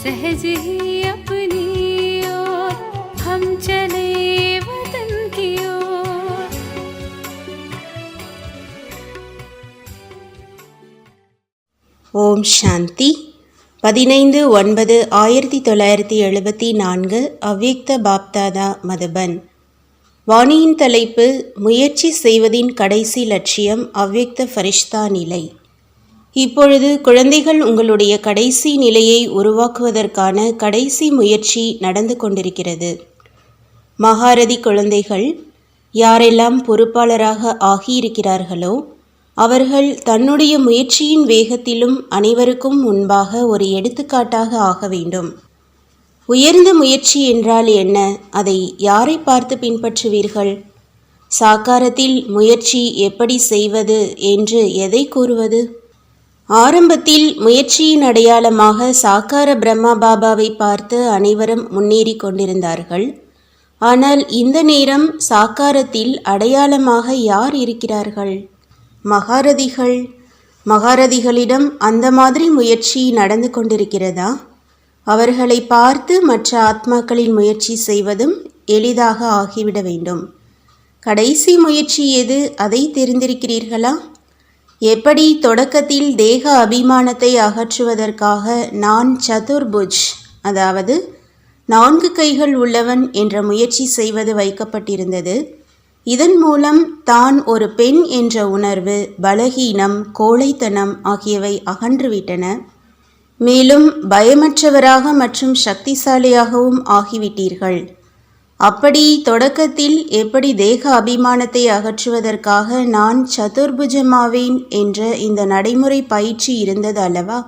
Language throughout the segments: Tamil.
सहज ही अपनी ओर हम चले वतन की ओर। ஓம் சாந்தி. 15/9/1974 அவ்யக்த பாப்தாதா மதுபன். வாணியின் தலைப்பு: முயற்சி செய்வதின் கடைசி லட்சியம் அவ்யக்த ஃபரிஷ்தா நிலை. இப்பொழுது குழந்தைகள், உங்களுடைய கடைசி நிலையை உருவாக்குவதற்கான கடைசி முயற்சி நடந்து கொண்டிருக்கிறது. மகாரதி குழந்தைகள் யாரெல்லாம் பொறுப்பாளராக ஆகியிருக்கிறார்களோ அவர்கள் தன்னுடைய முயற்சியின் வேகத்திலும் அனைவருக்கும் முன்பாக ஒரு எடுத்துக்காட்டாக ஆக வேண்டும். உயர்ந்த முயற்சி என்றால் என்ன? அதை யாரை பார்த்து பின்பற்றுவீர்கள்? சாக்காரத்தில் முயற்சி எப்படி செய்வது என்று எதை கூறுவது? ஆரம்பத்தில் முயற்சியின் அடையாளமாக சாக்கார பிரம்மா பாபாவை பார்த்து அனைவரும் முன்னேறி கொண்டிருந்தார்கள். ஆனால் இந்த நேரம் சாக்காரத்தில் அடையாளமாக யார் இருக்கிறார்கள்? மகாரதிகள். மகாரதிகளிடம் அந்த மாதிரி முயற்சி நடந்து கொண்டிருக்கிறதா? அவர்களை பார்த்து மற்ற ஆத்மாக்களின் முயற்சி செய்வதும் எளிதாக ஆகிவிட வேண்டும். கடைசி முயற்சி எது? அதை தெரிந்திருக்கிறீர்களா? எப்படி தொடக்கத்தில் தேக அபிமானத்தை அகற்றுவதற்காக நான் சதுர்புஜ், அதாவது 4 கைகள் உள்ளவன் என்ற முயற்சி செய்வது வைக்கப்பட்டிருந்தது. இதன் மூலம் தான் ஒரு பெண் என்ற உணர்வு, பலகீனம், கோழைத்தனம் ஆகியவை அகன்றுவிட்டன. மேலும் பயமற்றவராக மற்றும் சக்திசாலியாகவும் ஆகிவிட்டீர்கள். அப்படி தொடக்கத்தில் எப்படி தேக அபிமானத்தை அகற்றுவதற்காக நான் சதுர்புஜமாவேன் என்ற இந்த நடைமுறை பயிற்சி இருந்தது அல்லவா?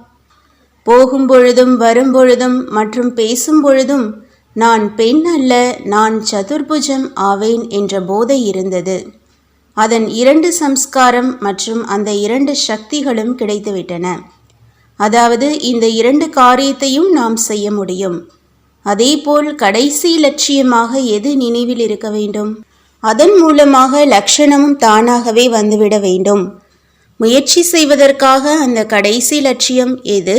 போகும்பொழுதும் வரும்பொழுதும் மற்றும் பேசும் பொழுதும் நான் பெண் அல்ல, நான் சதுர்புஜம் ஆவேன் என்ற போதை இருந்தது. அதன் 2 சம்ஸ்காரம் மற்றும் அந்த 2 சக்திகளும் கிடைத்துவிட்டன. அதாவது இந்த 2 காரியத்தையும் நாம் செய்ய முடியும். அதேபோல் கடைசி லட்சியமாக எது நினைவில் இருக்க வேண்டும்? அதன் மூலமாக லட்சணமும் தானாகவே வந்துவிட வேண்டும். முயற்சி செய்வதற்காக அந்த கடைசி லட்சியம் எது?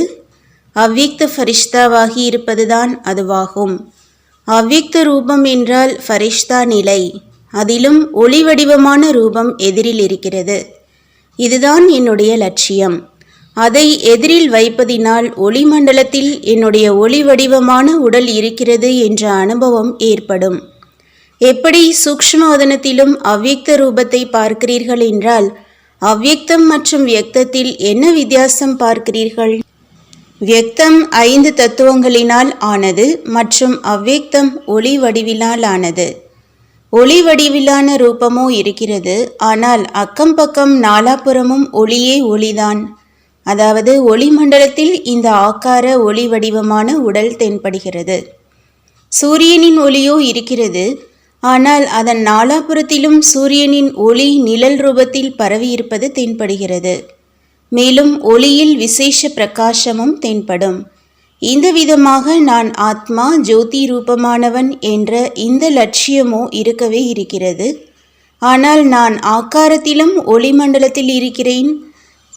அவ்யக்த ஃபரிஷ்தாவாகி இருப்பதுதான் அதுவாகும். அவ்யக்த ரூபம் என்றால் ஃபரிஷ்தா நிலை. அதிலும் ஒளி வடிவமான ரூபம் எதிரில் இருக்கிறது. இதுதான் என்னுடைய லட்சியம். அதை எதிரில் வைப்பதினால் ஒளிமண்டலத்தில் என்னுடைய ஒளி வடிவமான உடல் இருக்கிறது என்ற அனுபவம் ஏற்படும். எப்படி சூக்ஷ்மவதனத்திலும் அவ்யக்த ரூபத்தை பார்க்கிறீர்கள் என்றால், அவ்யக்தம் மற்றும் வியக்தத்தில் என்ன வித்தியாசம் பார்க்கிறீர்கள்? வியக்தம் 5 தத்துவங்களினால் ஆனது மற்றும் அவ்யக்தம் ஒளி வடிவினால் ஆனது. ஒளி வடிவிலான ரூபமோ இருக்கிறது, ஆனால் அக்கம் பக்கம் நாலாபுறமும் ஒளியே ஒளிதான். அதாவது ஒளிமண்டலத்தில் இந்த ஆக்கார ஒளி வடிவமான உடல் தென்படுகிறது. சூரியனின் ஒளியோ இருக்கிறது, ஆனால் அதன் நாலாபுறத்திலும் சூரியனின் ஒளி நிழல் ரூபத்தில் பரவியிருப்பது தென்படுகிறது. மேலும் ஒளியில் விசேஷ பிரகாசமும் தென்படும். இந்த விதமாக நான் ஆத்மா ஜோதி ரூபமானவன் என்ற இந்த லட்சியமோ இருக்கவே இருக்கிறது. ஆனால் நான் ஆக்காரத்திலும் ஒளிமண்டலத்தில் இருக்கிறேன்.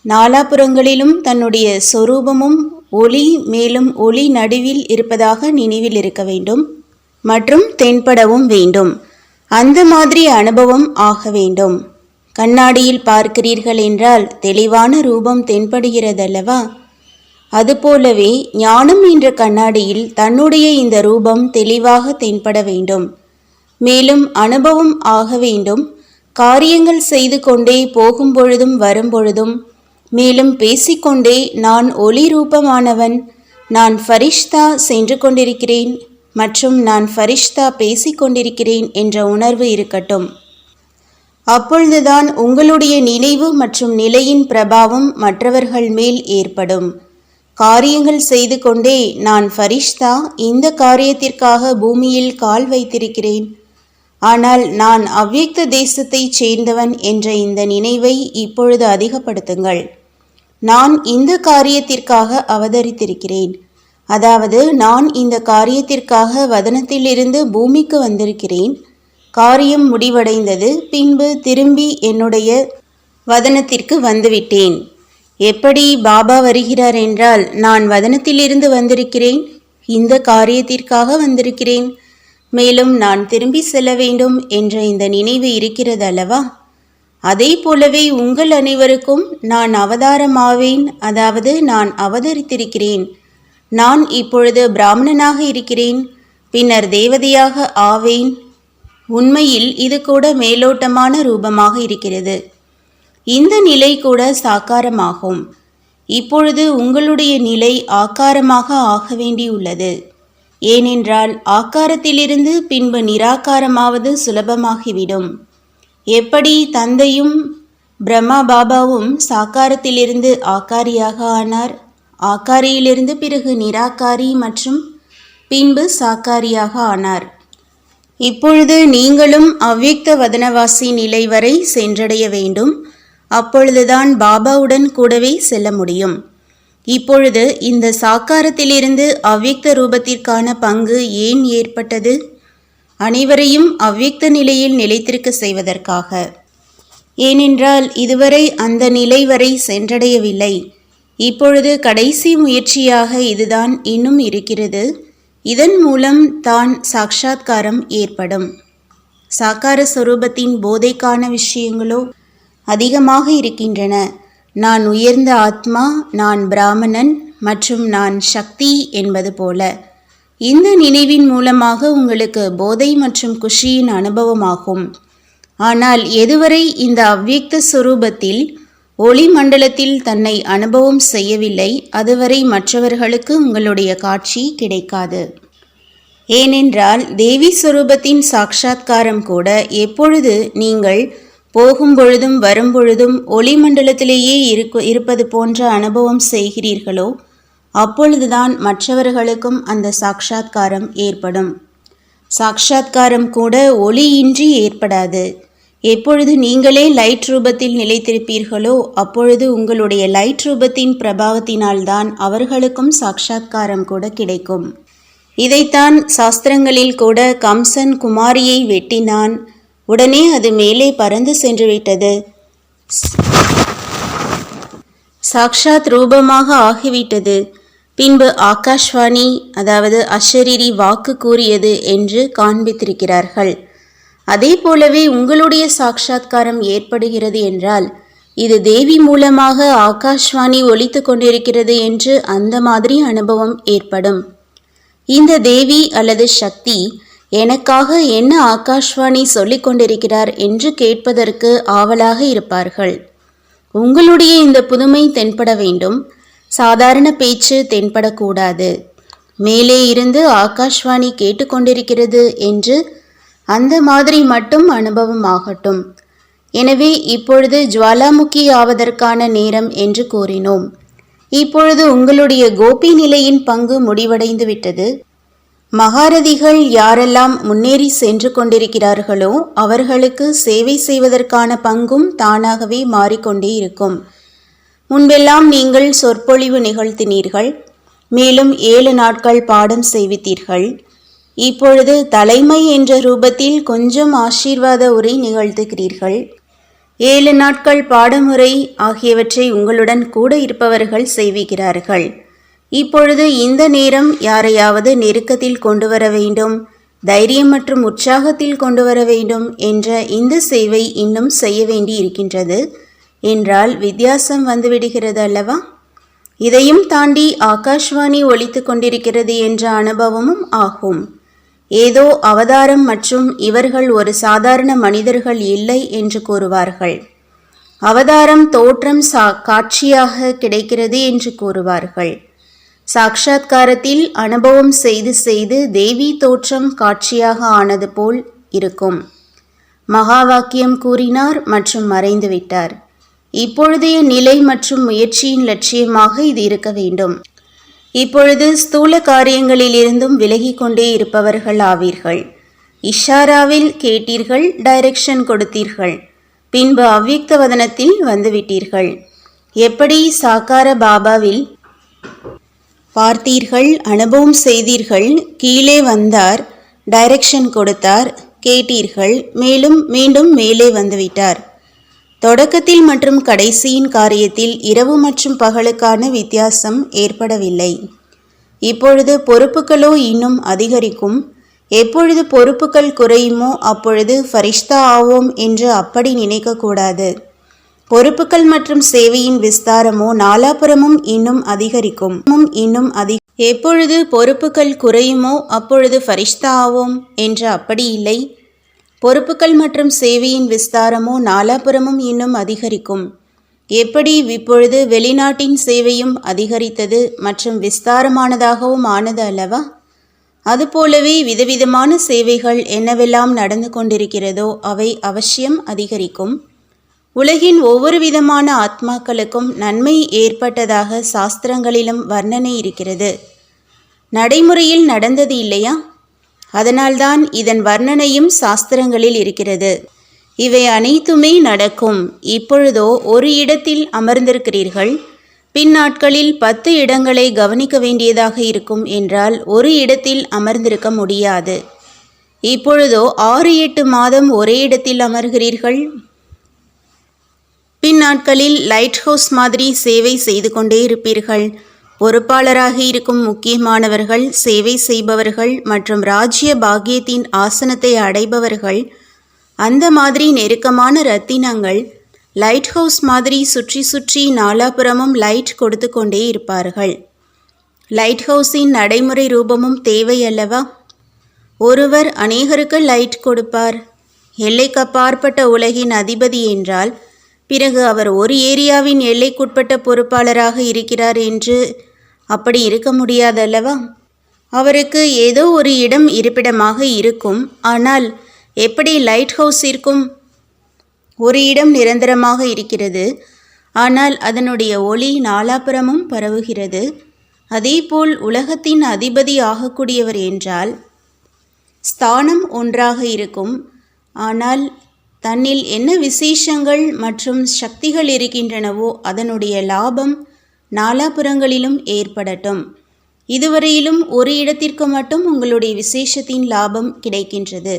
நாலாபுறங்களிலும் தன்னுடைய சொரூபமும் ஒளி, மேலும் ஒளி நடுவில் இருப்பதாக நினைவில் இருக்க வேண்டும் மற்றும் தென்படவும் வேண்டும். அந்த மாதிரி அனுபவம் ஆக வேண்டும். கண்ணாடியில் பார்க்கிறீர்கள் என்றால் தெளிவான ரூபம் தென்படுகிறதல்லவா? அதுபோலவே ஞானம் என்ற கண்ணாடியில் தன்னுடைய இந்த ரூபம் தெளிவாக தென்பட வேண்டும். மேலும் அனுபவம் ஆக வேண்டும். காரியங்கள் செய்து கொண்டே போகும்பொழுதும் வரும்பொழுதும், மேலும் பேசிக்கொண்டே நான் ஒளி ரூபமானவன், நான் ஃபரிஷ்தா சென்று கொண்டிருக்கிறேன், மற்றும் நான் ஃபரிஷ்தா பேசிக்கொண்டிருக்கிறேன் என்ற உணர்வு இருக்கட்டும். அப்பொழுதுதான் உங்களுடைய நினைவு மற்றும் நிலையின் பிரபாவம் மற்றவர்கள் மேல் ஏற்படும். காரியங்கள் செய்து கொண்டே நான் ஃபரிஷ்தா இந்த காரியத்திற்காக பூமியில் கால் வைத்திருக்கிறேன், ஆனால் நான் அவ்வியக்த தேசத்தைச் சேர்ந்தவன் என்ற இந்த நினைவை இப்பொழுது அதிகப்படுத்துங்கள். நான் இந்த காரியத்திற்காக அவதரித்திருக்கிறேன், அதாவது நான் இந்த காரியத்திற்காக வதனத்திலிருந்து பூமிக்கு வந்திருக்கிறேன். காரியம் முடிவடைந்தது, பின்பு திரும்பி என்னுடைய வதனத்திற்கு வந்துவிட்டேன். எப்படி பாபா வருகிறார் என்றால், நான் வதனத்திலிருந்து வந்திருக்கிறேன், இந்த காரியத்திற்காக வந்திருக்கிறேன், மேலும் நான் திரும்பி செல்ல வேண்டும் என்ற இந்த நினைவு இருக்கிறது அல்லவா? அதே போலவே உங்கள் அனைவருக்கும் நான் அவதாரமாவேன், அதாவது நான் அவதரித்திருக்கிறேன். நான் இப்பொழுது பிராமணனாக இருக்கிறேன், பின்னர் தேவதையாக ஆவேன். உண்மையில் இது கூட மேலோட்டமான ரூபமாக இருக்கிறது. இந்த நிலை கூட சாக்காரமாகும். இப்பொழுது உங்களுடைய நிலை ஆக்காரமாக ஆக வேண்டியுள்ளது. ஏனென்றால் ஆக்காரத்திலிருந்து பின்பு நிராகாரமாவது சுலபமாகிவிடும். எப்படி தந்தையும் பிரம்மா பாபாவும் சாக்காரத்திலிருந்து ஆக்காரியாக ஆனார், ஆக்காரியிலிருந்து பிறகு நிராகாரி மற்றும் பின்பு சாக்காரியாக ஆனார். இப்பொழுது நீங்களும் அவ்வியக்த வதனவாசி நிலை வரை சென்றடைய வேண்டும். அப்பொழுதுதான் பாபாவுடன் கூடவே செல்ல முடியும். இப்பொழுது இந்த சாக்காரத்திலிருந்து அவ்வியக்த ரூபத்திற்கான பங்கு ஏன் ஏற்பட்டது? அனைவரையும் அவ்வியக்த நிலையில் நிலைத்திருக்க செய்வதற்காக. ஏனென்றால் இதுவரை அந்த நிலை வரை சென்றடையவில்லை. இப்பொழுது கடைசி முயற்சியாக இதுதான் இன்னும் இருக்கிறது. இதன் மூலம் தான் சாட்சாத்காரம் ஏற்படும். சாக்கார சொரூபத்தின் போதைக்கான விஷயங்களோ அதிகமாக இருக்கின்றன. நான் உயர்ந்த ஆத்மா, நான் பிராமணன் மற்றும் நான் சக்தி என்பது போல. இந்த நினைவின் மூலமாக உங்களுக்கு போதை மற்றும் குஷியின் அனுபவமாகும். ஆனால் எதுவரை இந்த அவ்வியக்த சொரூபத்தில் ஒளி மண்டலத்தில் தன்னை அனுபவம் செய்யவில்லை, அதுவரை மற்றவர்களுக்கு உங்களுடைய காட்சி கிடைக்காது. ஏனென்றால் தேவி சொரூபத்தின் சாட்சாத்காரம் கூட எப்பொழுது நீங்கள் போகும்பொழுதும் வரும்பொழுதும் ஒளி மண்டலத்திலேயே இருப்பது போன்ற அனுபவம் செய்கிறீர்களோ, அப்பொழுதுதான் மற்றவர்களுக்கும் அந்த சாட்சாத்காரம் ஏற்படும். சாட்சாத்காரம் கூட ஒளியின்றி ஏற்படாது. எப்பொழுது நீங்களே லைட் ரூபத்தில் நிலைத்திருப்பீர்களோ, அப்பொழுது உங்களுடைய லைட் ரூபத்தின் பிரபாவத்தினால்தான் அவர்களுக்கும் சாட்சாத்காரம் கூட கிடைக்கும். இதைத்தான் சாஸ்திரங்களில் கூட கம்சன் குமாரியை வெட்டினான், உடனே அது மேலே பறந்து சென்றுவிட்டது, சாக்ஷாத் ரூபமாக ஆகிவிட்டது, பின்பு ஆகாஷ்வாணி அதாவது அஷரீரி வாக்கு கூறியது என்று காண்பித்திருக்கிறார்கள். அதே போலவே உங்களுடைய சாட்சாத்காரம் ஏற்படுகிறது என்றால் இது தேவி மூலமாக ஆகாஷ்வாணி ஒலித்து கொண்டிருக்கிறது என்று அந்த மாதிரி அனுபவம் ஏற்படும். இந்த தேவி அல்லது சக்தி எனக்காக என்ன ஆகாஷ்வாணி சொல்லிக் கொண்டிருக்கிறார் என்று கேட்பதற்கு ஆவலாக இருப்பார்கள். உங்களுடைய இந்த புதுமை தென்பட வேண்டும். சாதாரண பேச்சு தென்படக்கூடாது. மேலே இருந்து ஆகாஷ்வாணி கேட்டுக்கொண்டிருக்கிறது என்று அந்த மாதிரி மட்டும் அனுபவம் ஆகட்டும். எனவே இப்பொழுது ஜுவாலாமுகி ஆவதற்கான நேரம் என்று கூறினோம். இப்பொழுது உங்களுடைய கோபி நிலையின் பங்கு முடிவடைந்து விட்டது. மகாரதிகள் யாரெல்லாம் முன்னேறி சென்று கொண்டிருக்கிறார்களோ அவர்களுக்கு சேவை செய்வதற்கான பங்கும் தானாகவே மாறிக்கொண்டே இருக்கும். முன்பெல்லாம் நீங்கள் சொற்பொழிவு நிகழ்த்தினீர்கள், மேலும் 7 நாட்கள் பாடம் செய்வித்தீர்கள். இப்பொழுது தலைமை என்ற ரூபத்தில் கொஞ்சம் ஆசீர்வாத உரை நிகழ்த்துகிறீர்கள். 7 நாட்கள் பாடமுறை ஆகியவற்றை உங்களுடன் கூட இருப்பவர்கள் செய்விக்கிறார்கள். இப்பொழுது இந்த நேரம் யாரையாவது நெருக்கத்தில் கொண்டு வர வேண்டும், தைரியம் மற்றும் உற்சாகத்தில் கொண்டு வர வேண்டும் என்ற இந்த சேவை இன்னும் செய்ய வேண்டி இருக்கின்றது என்றால் வித்தியாசம் வந்துவிடுகிறது அல்லவா? இதையும் தாண்டி ஆகாஷ்வாணி ஒலித்து கொண்டிருக்கிறது என்ற அனுபவமும் ஆகும். ஏதோ அவதாரம் மற்றும் இவர்கள் ஒரு சாதாரண மனிதர்கள் இல்லை என்று கூறுவார்கள். அவதாரம் தோற்றம் காட்சியாக கிடைக்கிறது என்று கூறுவார்கள். சாட்சாத்காரத்தில் அனுபவம் செய்து செய்து தேவி தோற்றம் காட்சியாக ஆனது போல் இருக்கும். மகா வாக்கியம் கூறினார் மற்றும் மறைந்துவிட்டார். இப்பொழுதைய நிலை மற்றும் முயற்சியின் லட்சியமாக இது இருக்க வேண்டும். இப்பொழுது ஸ்தூல காரியங்களிலிருந்தும் விலகி கொண்டே இருப்பவர்கள் ஆவீர்கள். இஷாராவில் கேட்டீர்கள், டைரக்ஷன் கொடுத்தீர்கள், பின்பு அவ்வியக்த வதனத்தில் வந்துவிட்டீர்கள். எப்படி சாக்கார பாபாவில் பார்த்தீர்கள், அனுபவம் செய்தீர்கள், கீழே வந்தார், டைரக்ஷன் கொடுத்தார், கேட்டீர்கள், மேலும் மீண்டும் மேலே வந்துவிட்டார். தொடக்கத்தில் மற்றும் கடைசியின் காரியத்தில் இரவு மற்றும் பகலுக்கான வித்தியாசம் ஏற்படவில்லை. இப்பொழுது பொறுப்புகளோ இன்னும் அதிகரிக்கும். எப்பொழுது பொறுப்புகள் குறையுமோ அப்பொழுது ஃபரிஷ்தா ஆவோம் என்று அப்படி நினைக்கக்கூடாது. பொறுப்புகள் மற்றும் சேவையின் விஸ்தாரமோ நாலாபுரமும் இன்னும் அதிகரிக்கும். எப்பொழுது பொறுப்புகள் குறையுமோ அப்பொழுது ஃபரிஷ்தா ஆவோம் என்று அப்படி இல்லை. பொறுப்புகள் மற்றும் சேவையின் விஸ்தாரமோ நாலாபுரமும் இன்னும் அதிகரிக்கும். எப்படி இப்பொழுது வெளிநாட்டின் சேவையும் அதிகரித்தது மற்றும் விஸ்தாரமானதாகவும் ஆனது அல்லவா? அதுபோலவே விதவிதமான சேவைகள் என்னவெல்லாம் நடந்து கொண்டிருக்கிறதோ அவை அவசியம் அதிகரிக்கும். உலகின் ஒவ்வொரு விதமான ஆத்மாக்களுக்கும் நன்மை ஏற்பட்டதாக சாஸ்திரங்களிலும் வர்ணனை இருக்கிறது. நடைமுறையில் நடந்தது இல்லையா? அதனால்தான் இதன் வர்ணனையும் சாஸ்திரங்களில் இருக்கிறது. இவை அனைத்துமே நடக்கும். இப்பொழுதோ ஒரு இடத்தில் அமர்ந்திருக்கிறீர்கள். பின்னாட்களில் 10 இடங்களை கவனிக்க வேண்டியதாக இருக்கும் என்றால் ஒரு இடத்தில் அமர்ந்திருக்க முடியாது. இப்பொழுதோ 6-8 மாதம் ஒரே இடத்தில் அமர்கிறீர்கள். பின்னாட்களில் லைட் ஹவுஸ் மாதிரி சேவை செய்து கொண்டே இருப்பீர்கள். பொறுப்பாளராக இருக்கும் முக்கியமானவர்கள், சேவை செய்பவர்கள் மற்றும் ராஜ்ய பாக்கியத்தின் ஆசனத்தை அடைபவர்கள், அந்த மாதிரி நெருக்கமான ரத்தினங்கள் லைட் ஹவுஸ் மாதிரி சுற்றி சுற்றி நாலாபுரமும் லைட் கொடுத்து கொண்டே இருப்பார்கள். லைட் ஹவுஸின் நடைமுறை ரூபமும் தேவை அல்லவா? ஒருவர் அநேகருக்கு லைட் கொடுப்பார். எல்லைக்கப்பாற்பட்ட உலகின் அதிபதி என்றால் பிறகு அவர் ஒரு ஏரியாவின் எல்லைக்குட்பட்ட பொறுப்பாளராக இருக்கிறார் என்று அப்படி இருக்க முடியாதல்லவா? அவருக்கு ஏதோ ஒரு இடம் இருப்பிடமாக இருக்கும். ஆனால் எப்படி லைட் ஹவுஸ் இருக்கும்? ஒரு இடம் நிரந்தரமாக இருக்கிறது. ஆனால் அதனுடைய ஒளி நாலாபுரமும் பரவுகிறது. அதேபோல் உலகத்தின் அதிபதி ஆகக்கூடியவர் என்றால் ஸ்தானம் ஒன்றாக இருக்கும். ஆனால் தன்னில் என்ன விசேஷங்கள் மற்றும் சக்திகள் இருக்கின்றனவோ அதனுடைய லாபம் நாலாபுரங்களிலும் ஏற்படட்டும். இதுவரையிலும் ஒரு இடத்திற்கு மட்டும் உங்களுடைய விசேஷத்தின் லாபம் கிடைக்கின்றது.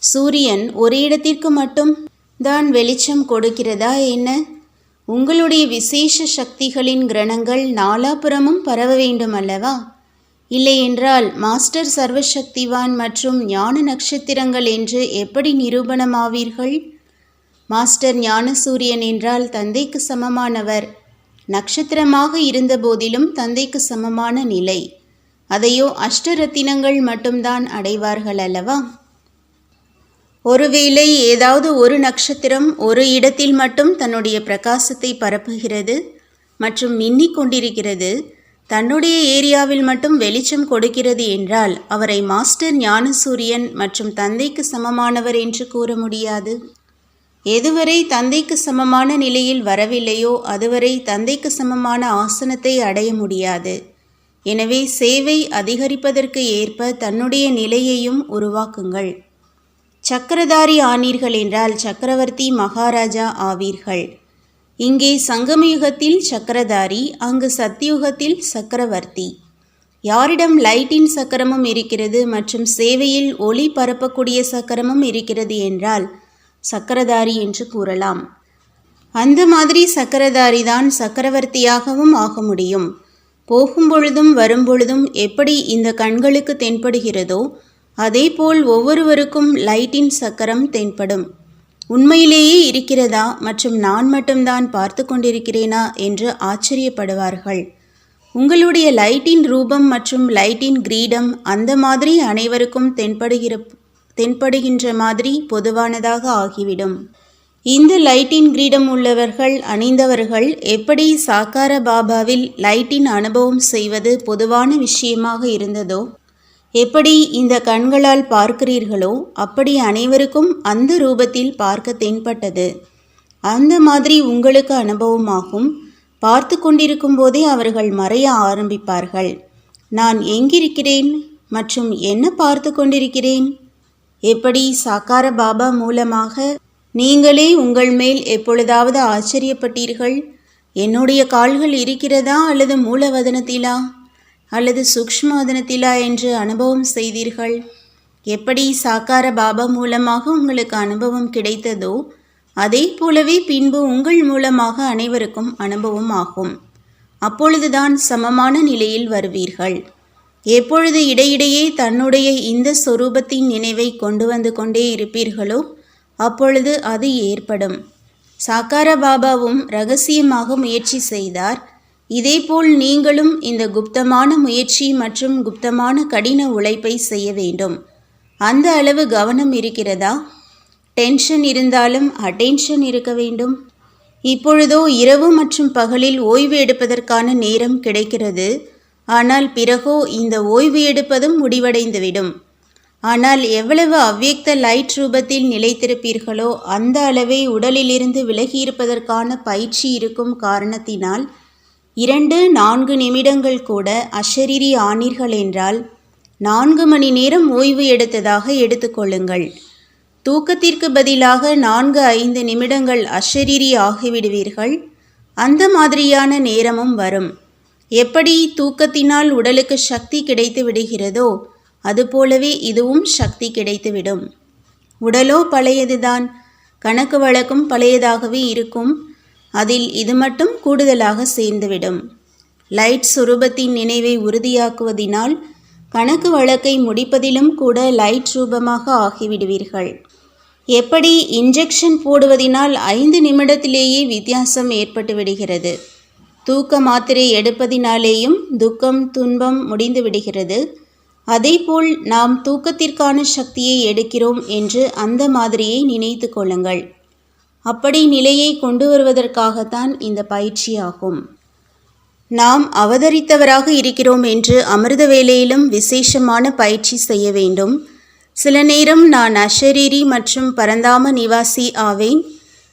சூரியன் ஒரு இடத்திற்கு மட்டும் தான் வெளிச்சம் கொடுக்கிறதா என்ன? உங்களுடைய விசேஷ சக்திகளின் கிரணங்கள் நாலாபுரமும் பரவ வேண்டும் அல்லவா? இல்லை என்றால் மாஸ்டர் சர்வசக்திவான் மற்றும் ஞான நட்சத்திரங்கள் என்று எப்படி நிரூபணமாவீர்கள்? மாஸ்டர் ஞான சூரியன் என்றால் தந்தைக்கு சமமானவர். நட்சத்திரமாக இருந்த போதிலும் தந்தைக்கு சமமான நிலை. அதையோ அஷ்டரத்தினங்கள் மட்டும்தான் அடைவார்கள் அல்லவா? ஒருவேளை ஏதாவது ஒரு நட்சத்திரம் ஒரு இடத்தில் மட்டும் தன்னுடைய பிரகாசத்தை பரப்புகிறது மற்றும் மின்னிக் கொண்டிருக்கிறது, தன்னுடைய ஏரியாவில் மட்டும் வெளிச்சம் கொடுக்கிறது என்றால் அவரை மாஸ்டர் ஞானசூரியன் மற்றும் தந்தைக்கு சமமானவர் என்று கூற முடியாது. எதுவரை தந்தைக்கு சமமான நிலையில் வரவில்லையோ அதுவரை தந்தைக்கு சமமான ஆசனத்தை அடைய முடியாது. எனவே சேவை அதிகரிப்பதற்கு ஏற்ப தன்னுடைய நிலையையும் உருவாக்குங்கள். சக்கரதாரி ஆனீர்கள் என்றால் சக்கரவர்த்தி மகாராஜா ஆவீர்கள். இங்கே சங்கமயுகத்தில் சக்கரதாரி, அங்கு சத்தியுகத்தில் சக்கரவர்த்தி. யாரிடம் லைட்டின் சக்கரமும் இருக்கிறது மற்றும் சேவையில் ஒளி பரப்பக்கூடிய சக்கரமும் இருக்கிறது என்றால் சக்கரதாரி என்று கூறலாம். அந்த மாதிரி சக்கரதாரி தான் சக்கரவர்த்தியாகவும் ஆக முடியும். போகும்பொழுதும் வரும்பொழுதும் எப்படி இந்த கண்களுக்கு தென்படுகிறதோ அதேபோல் ஒவ்வொருவருக்கும் லைட்டின் சக்கரம் தென்படும். உண்மையிலேயே இருக்கிறதா மற்றும் நான் மட்டும்தான் பார்த்து கொண்டிருக்கிறேனா என்று ஆச்சரியப்படுவார்கள். உங்களுடைய லைட்டின் ரூபம் மற்றும் லைட்டின் கிரீடம் அந்த மாதிரி அனைவருக்கும் தென்படுகின்ற மாதிரி பொதுவானதாக ஆகிவிடும். இந்த லைட்டின் கிரீடம் உள்ளவர்கள் அணிந்தவர்கள் எப்படி சாக்கார பாபாவில் லைட்டின் அனுபவம் செய்வது பொதுவான விஷயமாக இருந்ததோ, எப்படி இந்த கண்களால் பார்க்கிறீர்களோ அப்படி அனைவருக்கும் அந்த ரூபத்தில் பார்க்க தென்பட்டது. அந்த மாதிரி உங்களுக்கு அனுபவமாகும். பார்த்து கொண்டிருக்கும் போதே அவர்கள் மறைய ஆரம்பிப்பார்கள். நான் எங்கிருக்கிறேன் மற்றும் என்ன பார்த்து கொண்டிருக்கிறேன்? எப்படி சாக்கார பாபா மூலமாக நீங்களே உங்கள் மேல் எப்பொழுதாவது ஆச்சரியப்பட்டீர்கள்? என்னுடைய கால்கள் இருக்கிறதா அல்லது மூலவதனத்திலா அல்லது சூக்ஷ்மவதனத்திலா என்று அனுபவம் செய்தீர்கள். எப்படி சாக்கார பாபா மூலமாக உங்களுக்கு அனுபவம் கிடைத்ததோ அதே போலவே பின்பு உங்கள் மூலமாக அனைவருக்கும் அனுபவம் ஆகும். அப்பொழுதுதான் சமமான நிலையில் வருவீர்கள். எப்பொழுது இடையிடையே தன்னுடைய இந்த சொரூபத்தின் நினைவை கொண்டு வந்து கொண்டே இருப்பீர்களோ அப்பொழுது அது ஏற்படும். சாக்கார பாபாவும் இரகசியமாக முயற்சி செய்தார். இதேபோல் நீங்களும் இந்த குப்தமான முயற்சி மற்றும் குப்தமான கடின உழைப்பை செய்ய வேண்டும். அந்த அளவு கவனம் இருக்கிறதா? டென்ஷன் இருந்தாலும் அட்டென்ஷன் இருக்க வேண்டும். இப்பொழுதோ இரவு மற்றும் பகலில் ஓய்வு எடுப்பதற்கான நேரம் கிடைக்கிறது. ஆனால் பிறகோ இந்த ஓய்வு எடுப்பதும் முடிவடைந்துவிடும். ஆனால் எவ்வளவு அவ்வியக்த லைட் ரூபத்தில் நிலைத்திருப்பீர்களோ அந்த அளவே உடலிலிருந்து விலகியிருப்பதற்கான பயிற்சி இருக்கும் காரணத்தினால் 2-4 நிமிடங்கள் கூட அஷரீரி ஆனீர்கள் என்றால் 4 மணி நேரம் ஓய்வு எடுத்ததாக எடுத்துக்கொள்ளுங்கள். தூக்கத்திற்கு பதிலாக 4-5 நிமிடங்கள் அஷரீரி ஆகிவிடுவீர்கள். அந்த மாதிரியான நேரமும் வரும். எப்படி தூக்கத்தினால் உடலுக்கு சக்தி கிடைத்து விடுகிறதோ அதுபோலவே இதுவும் சக்தி கிடைத்துவிடும். உடலோ பழையதுதான், கணக்கு வழக்கும் பழையதாகவே இருக்கும். அதில் இது மட்டும் கூடுதலாக சேர்ந்துவிடும். லைட் சுரூபத்தின் நினைவை உறுதியாக்குவதினால் கணக்கு வழக்கை முடிப்பதிலும் கூட லைட் ரூபமாக ஆகிவிடுவீர்கள். எப்படி இன்ஜெக்ஷன் போடுவதினால் 5 நிமிடத்திலேயே வித்தியாசம் ஏற்பட்டு விடுகிறது. தூக்க மாத்திரை எடுப்பதினாலேயும் துக்கம் துன்பம் முடிந்து விடுகிறது. அதேபோல் நாம் தூக்கத்திற்கான சக்தியை எடுக்கிறோம் என்று அந்த மாதிரியை நினைத்து கொள்ளுங்கள். அப்படி நிலையை கொண்டு வருவதற்காகத்தான் இந்த பயிற்சியாகும். நாம் அவதரித்தவராக இருக்கிறோம் என்று அமிர்த வேளையிலும் விசேஷமான பயிற்சி செய்ய வேண்டும். சில நேரம் நான் அஷரீரி மற்றும் பரந்தாம நிவாசி ஆவேன்,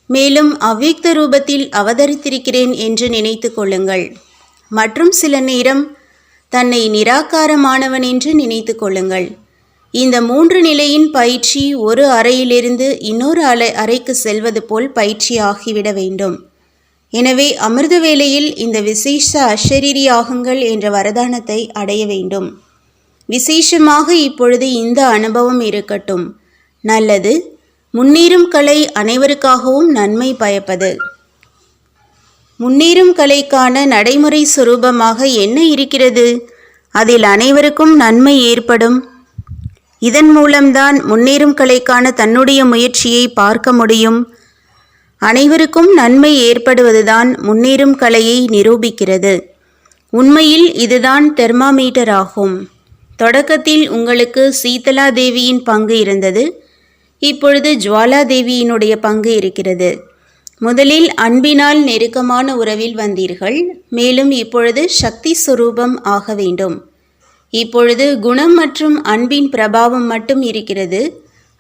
மேலும் அவ்வியக்த ரூபத்தில் அவதரித்திருக்கிறேன் என்று நினைத்து கொள்ளுங்கள். மற்றும் சில நேரம் தன்னை நிராகாரமானவன் என்று நினைத்து கொள்ளுங்கள். இந்த 3 நிலையின் பயிற்சி ஒரு அறையிலிருந்து இன்னொரு அறைக்கு செல்வது போல் பயிற்சி ஆகிவிட வேண்டும். எனவே அமிர்த வேளையில் இந்த விசேஷ அஷரீரி ஆகுங்கள் என்ற வரதானத்தை அடைய வேண்டும். விசேஷமாக இப்பொழுது இந்த அனுபவம் இருக்கட்டும். நல்லது. முன்னேறும் கலை அனைவருக்காகவும் நன்மை பயப்பது. முன்னேறும் கலைக்கான நடைமுறை சுரூபமாக என்ன இருக்கிறது? அதில் அனைவருக்கும் நன்மை ஏற்படும். இதன் மூலம்தான் முன்னேறும் கலைக்கான தன்னுடைய முயற்சியை பார்க்க முடியும். அனைவருக்கும் நன்மை ஏற்படுவதுதான் முன்னேறும் கலையை நிரூபிக்கிறது. உண்மையில் இதுதான் தெர்மாமீட்டர் ஆகும். தொடக்கத்தில் உங்களுக்கு சீதலா தேவியின் பங்கு இருந்தது. இப்பொழுது ஜுவாலா தேவியினுடைய பங்கு இருக்கிறது. முதலில் அன்பினால் நெருக்கமான உறவில் வந்தீர்கள். மேலும் இப்பொழுது சக்தி சுரூபம் ஆக வேண்டும். இப்பொழுது குணம் மற்றும் அன்பின் பிரபாவம் மட்டும் இருக்கிறது,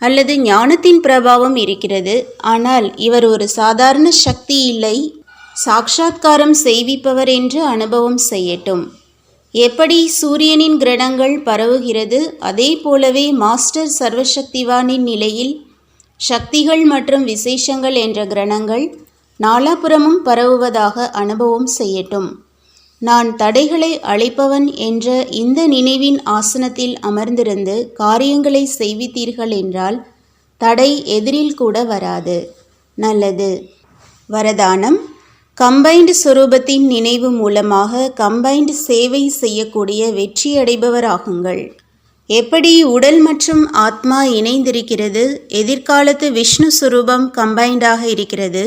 அல்லது ஞானத்தின் பிரபாவம் இருக்கிறது. ஆனால் இவர் ஒரு சாதாரண சக்தி இல்லை, சாட்சாத்காரம் செய்விப்பவர் என்று அனுபவம் செய்யட்டும். எப்படி சூரியனின் கிரணங்கள் பரவுகிறது அதே போலவே மாஸ்டர் சர்வசக்திவானின் நிலையில் சக்திகள் மற்றும் விசேஷங்கள் என்ற கிரணங்கள் நாலாபுறமும் பரவுவதாக அனுபவம் செய்யட்டும். நான் தடைகளை அழிப்பவன் என்ற இந்த நினைவின் ஆசனத்தில் அமர்ந்திருந்து காரியங்களை செய்வித்தீர்கள் என்றால் தடை எதிரில் கூட வராது. நல்லது. வரதானம். கம்பைன்டு சுரூபத்தின் நினைவு மூலமாக கம்பைன்டு சேவை செய்யக்கூடிய வெற்றியடைபவராகுங்கள். எப்படி உடல் மற்றும் ஆத்மா இணைந்திருக்கிறது, எதிர்காலத்து விஷ்ணு சுரூபம் கம்பைண்டாக இருக்கிறது,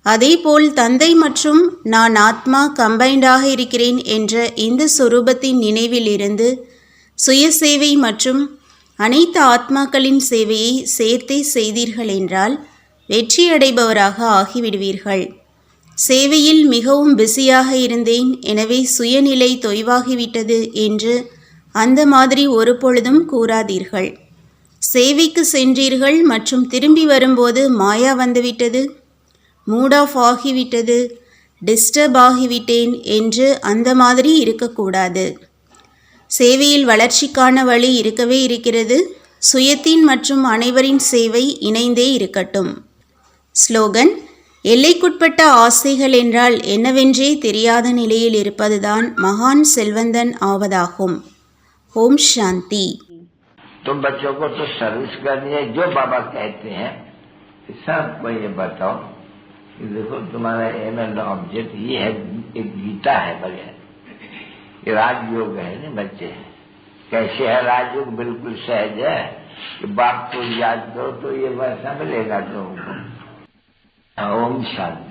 அதேபோல் தந்தை மற்றும் நான் ஆத்மா கம்பைண்டாக இருக்கிறேன் என்ற இந்த சுரூபத்தின் நினைவில் இருந்து சுய சேவை மற்றும் அனைத்து ஆத்மாக்களின் சேவையை சேர்த்தே செய்தீர்கள் என்றால் வெற்றியடைபவராக ஆகிவிடுவீர்கள். சேவையில் மிகவும் பிஸியாக இருந்தேன், எனவே சுயநிலை தொய்வாகிவிட்டது என்று அந்த மாதிரி ஒரு பொழுதும் கூறாதீர்கள். சேவைக்கு சென்றீர்கள் மற்றும் திரும்பி வரும்போது மாயா வந்துவிட்டது, மூட் ஆஃப் ஆகிவிட்டது, டிஸ்டர்ப் ஆகிவிட்டேன் என்று அந்த மாதிரி இருக்கக்கூடாது. சேவையில் வளர்ச்சிக்கான வழி இருக்கவே இருக்கிறது. சுயத்தின் மற்றும் அனைவரின் சேவை இணைந்தே இருக்கட்டும். ஸ்லோகன்: எல்லைக்குட்பட்ட ஆசைகள் என்றால் என்னவென்றே தெரியாத நிலையில் இருப்பதுதான் மகான் செல்வந்தன் ஆவதாகும். ஓம் சாந்தி. तुम बच्चों को तो सर्विस करनी है, जो बाबा कहते हैं सबको ये बताओ कि देखो तुम्हारा एम एंड ऑब्जेक्ट ये है, एक गीता है बगैर, ये राजयोग है ना बच्चे। कैसे है राजयोग? बिल्कुल सहज है कि बाप को याद करो तो ये वैसा मिलेगा तुमको। ओम शांति।